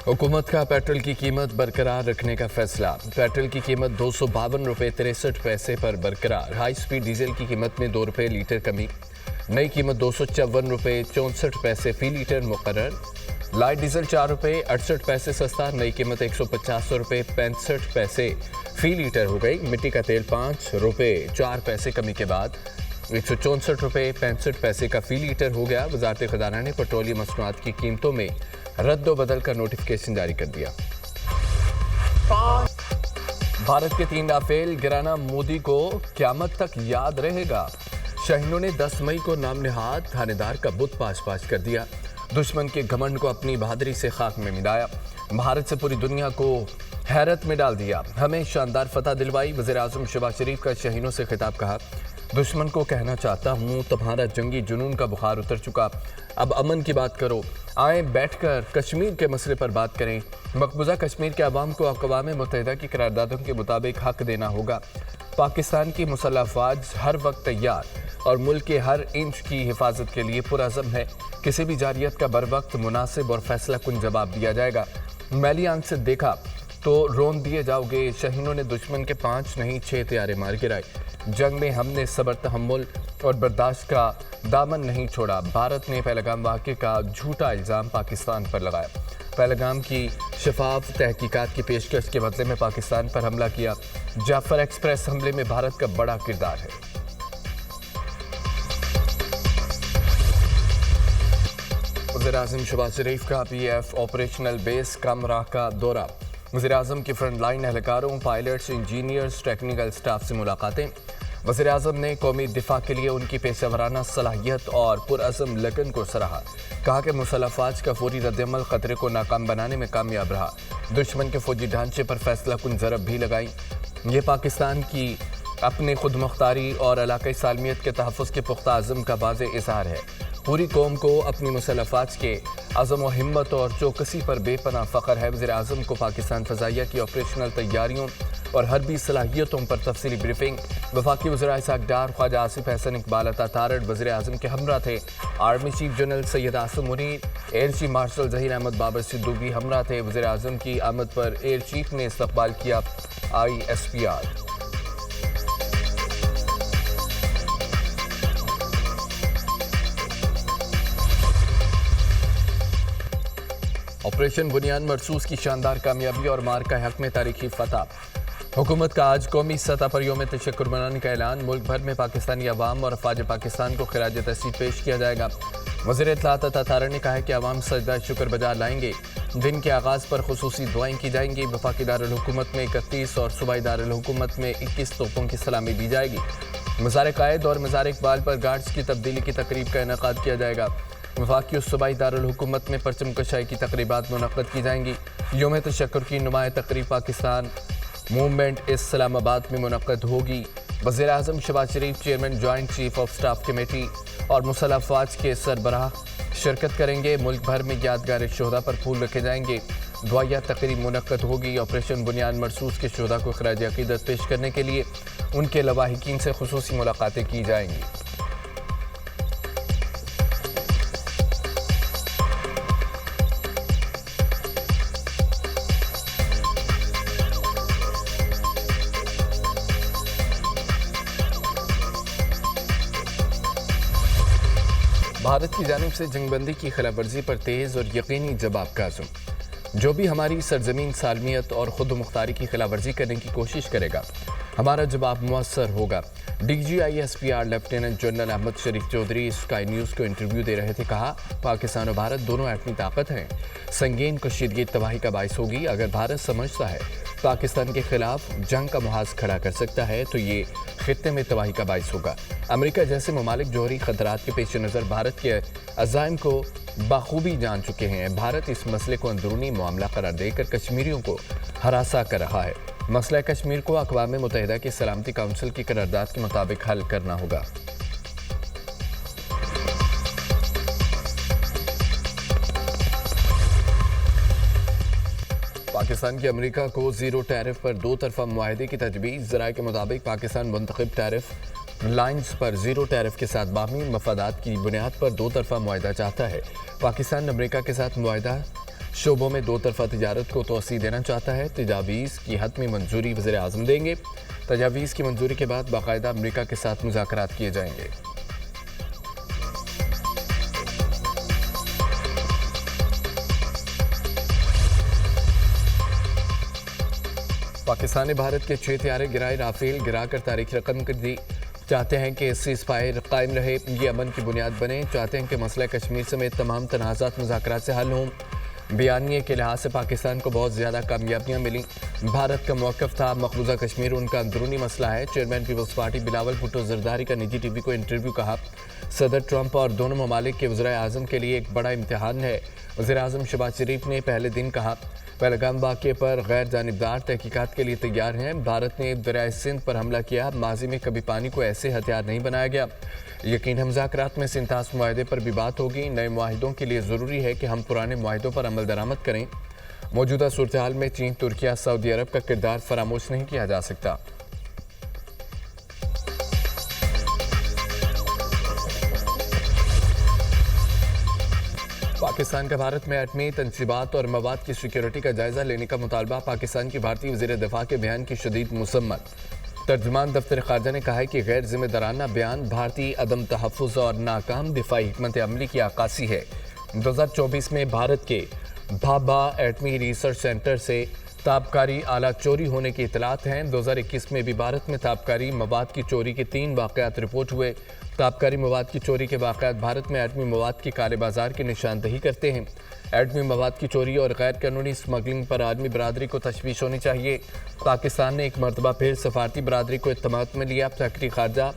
हुकूमत का पेट्रोल की कीमत बरकरार रखने का फैसला। पेट्रोल की कीमत 252 रुपये 63 पैसे पर बरकरार। हाई स्पीड डीजल की कीमत में 2 रुपये लीटर कमी। नई कीमत 254 रुपये 64 पैसे फी लीटर मुकर्रर। लाइट डीजल 4 रुपये 68 पैसे सस्ता। नई कीमत 150 रुपये 65 पैसे फी लीटर हो गई। मिट्टी का तेल 5 रुपये 4 पैसे कमी के बाद 164 रुपये 65 पैसे का फी लीटर हो गया। वजारत खजाना ने पेट्रोलियम मसनूआत की कीमतों में रद्द बदल का नोटिफिकेशन जारी कर दिया। भारत के 3 राफेल गिराना मोदी को क़यामत तक याद रहेगा। शाहीनों ने 10 मई को नाम निहाद थानेदार का बुत पाश कर दिया। दुश्मन के घमंड को अपनी बहादुरी से खाक में मिलाया। भारत से पूरी दुनिया को हैरत में डाल दिया। हमें शानदार फतह दिलवाई। वज़ीर-ए-आज़म शहबाज शरीफ का शाहीनों से खिताब। कहा, दुश्मन को कहना चाहता हूँ तुम्हारा जंगी जुनून का बुखार उतर चुका। अब अमन की बात करो। आए बैठकर कश्मीर के मसले पर बात करें। मकबूजा कश्मीर के अवाम को अक़वाम मुत्तहिदा की करारदादों के मुताबिक हक देना होगा। पाकिस्तान की मुसल्लह अफ़वाज हर वक्त तैयार और मुल्क के हर इंच की हिफाजत के लिए पुरअज़म है। किसी भी जारियत का बर वक्त मुनासिब और फैसला कुन जवाब दिया जाएगा। मैली आंख से देखा तो रोन दिए जाओगे। शाहीनों ने दुश्मन के 5 नहीं 6 तैयारे मार गिराए। जंग में हमने सब्र तहम्मुल और बर्दाश्त का दामन नहीं छोड़ा। भारत ने पहलगाम वाक़े का झूठा इल्ज़ाम पाकिस्तान पर लगाया। पहलगाम की शफाफ तहकीकात की पेशकश के बदले में पाकिस्तान पर हमला किया। जाफर एक्सप्रेस हमले में भारत का बड़ा किरदार है। वज़ीर-ए-आज़म शहबाज शरीफ का PF ऑपरेशनल बेस कमरा का दौरा। वज़ीर-ए-आज़म की फ्रंट लाइन एहलकारों, पायलट्स, इंजीनियर्स, टेक्निकल स्टाफ से मुलाकातें। वज़ीर-ए-आज़म ने कौमी दिफा के लिए उनकी पेशेवराना सलाहियत और पुरअज़म लगन को सराहा। कहा कि मुसल्लह अफ़वाज का फौरी रद्दअमल ख़तरे को नाकाम बनाने में कामयाब रहा। दुश्मन के फौजी ढांचे पर फैसला कुन ज़रब भी लगाई। ये पाकिस्तान की अपनी खुद मुख्तारी और इलाक़ाई सालमियत के तहफ़्फ़ुज़ के पुख्ता अज़म का वाज़ेह इज़हार है। पूरी कौम को अपनी मुसल्लह अफ़वाज के अज़म व हिम्मत और चौकसी पर बेपनाह फ़ख्र है। वज़ीर-ए-आज़म को पाकिस्तान फ़ज़ाइया की ऑपरेशनल तैयारियों और हरबी सलाहियतों पर तफसीली ब्रीफिंग। वफाकी वज़ीर इस्हाक़ डार, ख्वाजा आसिफ अहसन इकबाल अता तारड़ वज़ीर-ए-आज़म के हमरा थे। Army chief general Syed Asim Munir, air chief marshal Zaheer Ahmed Babar Sidhu भी हमरा थे। वज़ीर-ए-आज़म की आमद पर एयर चीफ ने इस्तक़बाल किया। ISPR ऑपरेशन बुनियाद मरसूस की शानदार कामयाबी और मार का हक में तारीखी फतह। हुकूमत का आज कौमी सतह पर यौम तशक्कुर मनाने का ऐलान। मुल्क भर में पाकिस्तानी अवाम और अफवाज पाकिस्तान को खिराज तहसीन पेश किया जाएगा। वज़ीर इत्तलात अता तारड़ ने कहा है कि अवाम सजदा शुक्र बजा लाएंगे। दिन के आगाज़ पर खुसूसी दुआएं की जाएंगी। वफाकी दारुल हुकूमत में 31 और सूबाई दारुल हुकूमत में 21 तोपों की सलामी दी जाएगी। मज़ार कायद और मज़ार इकबाल पर गार्ड्स की तब्दीली की तकरीब का इनेकाद किया जाएगा। वफाकी और सूबाई दारुल हुकूमत में परचम कशाई की तकरीबात मुनक़्क़द की जाएंगी। यौम तशक्कुर की नुमाया तकरीब पाकिस्तान मूवमेंट इस्लामाबाद में मुनक़्क़द होगी। वज़ीर-ए-आज़म Shehbaz Sharif, chairman joint chief of staff committee और मुसल्लह अफ़वाज के सरबराह शिरकत करेंगे। मुल्क भर में यादगार शोहदा पर फूल रखे जाएंगे। दुआया तकरीब मुनक़्क़द होगी। ऑपरेशन बुनियाद मरसूस के शोहदा को ख़राज अक़ीदत पेश करने के लिए उनके लवाहिकीन से ख़ुसूसी मुलाकातें की जाएंगी। भारत की जानिब से जंगबंदी की खिलाफवर्जी पर तेज़ और यकीनी जवाब का अज़्म। जो भी हमारी सरजमीन सालमियत और खुद मुख्तारी की खिलाफवर्जी करने की कोशिश करेगा, हमारा जवाब मुअस्सर होगा। DG ISPR lieutenant general Ahmed Sharif Chaudhry Sky News को इंटरव्यू दे रहे थे। कहा, पाकिस्तान और भारत दोनों एटमी ताकत हैं। संगीन कशीदगी तबाही का बाइस होगी। अगर भारत समझता है पाकिस्तान के खिलाफ जंग का मुहाज खड़ा कर सकता है तो ये खित्ते में तबाही का बाइस होगा। अमेरिका जैसे ममालिक जोहरी खतरात के पेश नज़र भारत के अज़ाइम को बाखूबी जान चुके हैं। भारत इस मसले को अंदरूनी मामला करार देकर कश्मीरियों को हरासा कर रहा है। मसला कश्मीर को अक़वाम मुत्तहिदा के सलामती काउंसिल की करारदाद के मुताबिक हल करना होगा। पाकिस्तान की अमेरिका को ज़ीरो टैरिफ पर 2 तरफ़ा मुआहदे की तजवीज़। ज़राए के मुताबिक पाकिस्तान मुंतखब टैरिफ लाइन्स पर ज़ीरो टैरिफ के साथ बाहमी मफादात की बुनियाद पर 2 तरफ़ा मुआहदा चाहता है। पाकिस्तान अमेरिका के साथ मुआहदा शोबों में दो तरफा तिजारत को तोसी देना चाहता है। तजावीज़ की हतमी मंजूरी वज़ीर आज़म देंगे। तजावीज़ की मंजूरी के बाद बाकायदा अमरीका के साथ मुज़ाकरात किए जाएंगे। पाकिस्तान ने भारत के 6 हथियारे गिराए। राफेल गिराकर तारीख रकम कर दी। चाहते हैं कि सीज़ फायर कायम रहे, ये अमन की बुनियाद बने। चाहते हैं कि मसला कश्मीर समेत तमाम तनाज़ात मुज़ाकरात से हल हों। बयानिए के लिहाज से पाकिस्तान को बहुत ज़्यादा कामयाबियाँ मिली। भारत का मौक़िफ़ था मकबूजा कश्मीर उनका अंदरूनी मसला है। चेयरमैन पीपल्स पार्टी बिलावल भुट्टो जरदारी का निजी टीवी को इंटरव्यू। कहा, सदर ट्रंप और दोनों ममालिक के वज़ीर आज़म के लिए एक बड़ा इम्तिहान है। वज़ीर आज़म शहबाज शरीफ ने पहले दिन कहा, पहलगाम वाक़े पर गैर जानिबदार तहकीकात के लिए तैयार हैं। भारत ने दरियाए सिंध पर हमला किया। माजी में कभी पानी को ऐसे हथियार नहीं बनाया गया। यकीन है मुज़ाकरात में सिंतास मुआहदे पर भी बात होगी। नए मुआहिदों के लिए ज़रूरी है कि हम पुराने मुआहिदों पर अमल दरामद करें। मौजूदा सूरत हाल में चीन, तुर्किया, सऊदी अरब का किरदार फरामोश नहीं किया जा सकता। पाकिस्तान का भारत में एटमी तनसीबात और मवाद की सिक्योरिटी का जायजा लेने का मुतालबा। पाकिस्तान की भारतीय वज़ीर दिफा के बयान की शदीद मुसम्मत। तर्जुमान दफ्तर खारजा ने कहा है कि गैर जिम्मेदाराना बयान भारतीय अदम तहफ़्फ़ुज़ और नाकाम दिफाई हिकमत अमली की अक्कासी है। 2024 में भारत के भाभा एटमी रिसर्च सेंटर से ताबकारी आला चोरी होने की इतलात हैं। 2021 में भी भारत में ताबकारी मवाद की चोरी के 3 वाक़यात रिपोर्ट हुए। ताबकारी मवाद की चोरी के वाक़यात भारत में एटमी मवाद के काले बाजार की निशानदही करते हैं। एटमी मवाद की चोरी और गैर कानूनी स्मगलिंग पर आलमी बरादरी को तशवीश होनी चाहिए। पाकिस्तान ने एक मरतबा फिर सफारती बरादरी को इत्तमाद में लिया। सेक्रेटरी खारजा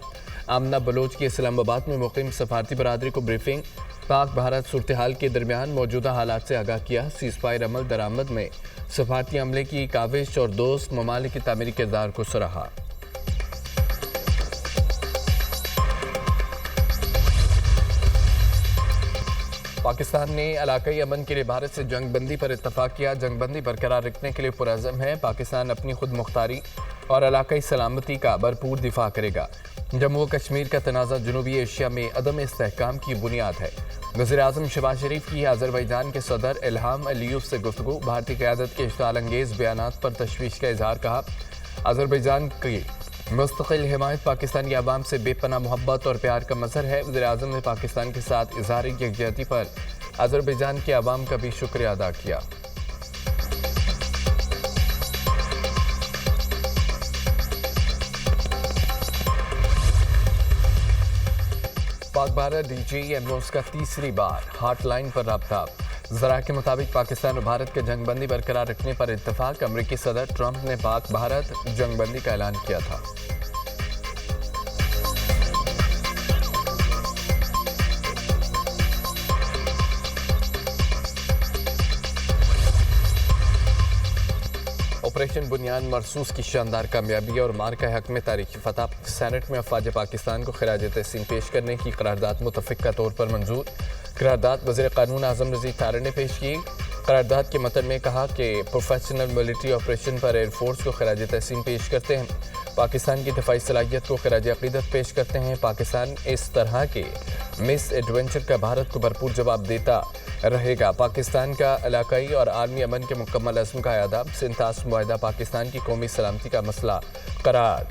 आमना बलोच की इस्लामाबाद में मुक़ीम सफारती बरादरी को ब्रीफिंग। पाक भारत सूरत हाल के दरमियान मौजूदा हालात से आगाह किया। सीज़ फायर अमल दरामद में सफारती अमले की काविश और दोस्त ममालिक के तामीरी किरदार को सराहा। पाकिस्तान ने इलाकाई अमन के लिए भारत से जंग बंदी पर इत्तफाक किया। जंग बंदी बरकरार रखने के लिए पुरअज़म है। पाकिस्तान अपनी खुद मुख्तारी और इलाकाई सलामती का भरपूर दिफा करेगा। जम्मू व कश्मीर का तनाज़ा जनूबी एशिया में अदम इस्तेहकाम की बुनियाद है। वज़ीर आज़म शहबाज शरीफ की अज़रबैजान के सदर इल्हाम अलीयव से गुफ्तगू। भारतीय क़यादत के इश्ताल अंगेज़ बयानात पर तशवीश का इज़हार। कहा, अज़रबैजान की मुस्तक़िल हिमायत पाकिस्तानी अवाम से बेपनाह मोहब्बत और प्यार का मज़हर है। वज़ीर आज़म ने पाकिस्तान के साथ इज़हार यकजहती पर अज़रबैजान के अवाम का भी शुक्रिया अदा किया। पाक भारत DGMOs का तीसरी बार हॉटलाइन पर रब्ता। ज़रा के मुताबिक पाकिस्तान और भारत के जंग बंदी बरकरार रखने पर इत्तफाक। अमरीकी सदर ट्रंप ने पाक भारत जंग बंदी का ऐलान किया था। ऑपरेशन बुनियान मरसूस की शानदार कामयाबी और मार्का हक में तारीखी फतह। सेनेट में अफवाज पाकिस्तान को खिराज तहसीन पेश करने की करारदाद मुतफ़िक़ा तौर पर मंजूर। करारदाद वज़ीर क़ानून आज़म रज़ीक़ तारिर ने पेश की। करारदाद के मतन में कहा कि प्रोफेशनल मिलिट्री ऑपरेशन पर एयरफोर्स को खिराज तहसीन पेश करते हैं। पाकिस्तान की दिफाई सलाहियत को खिराज अक़ीदत पेश करते हैं। पाकिस्तान इस तरह के मिस एडवेंचर का भारत को भरपूर जवाब देता रहेगा। पाकिस्तान का इलाकाई और आलमी अमन के मुकम्मल अज़्म का आदाब। सिंतास मुआहिदा पाकिस्तान की कौमी सलामती का मसला करार।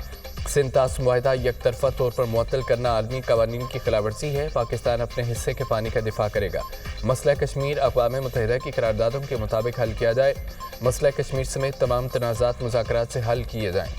सिंतास मुआहिदा एक तरफा तौर पर मुअत्तल करना आलमी कवानीन की खिलाफवर्जी है। पाकिस्तान अपने हिस्से के पानी का दिफा करेगा। मसला कश्मीर अक़वाम मुत्तहिदा की करारदादों के मुताबिक हल किया जाए। मसला कश्मीर समेत तमाम तनाज़ात मुज़ाकरात से हल किए जाएँ।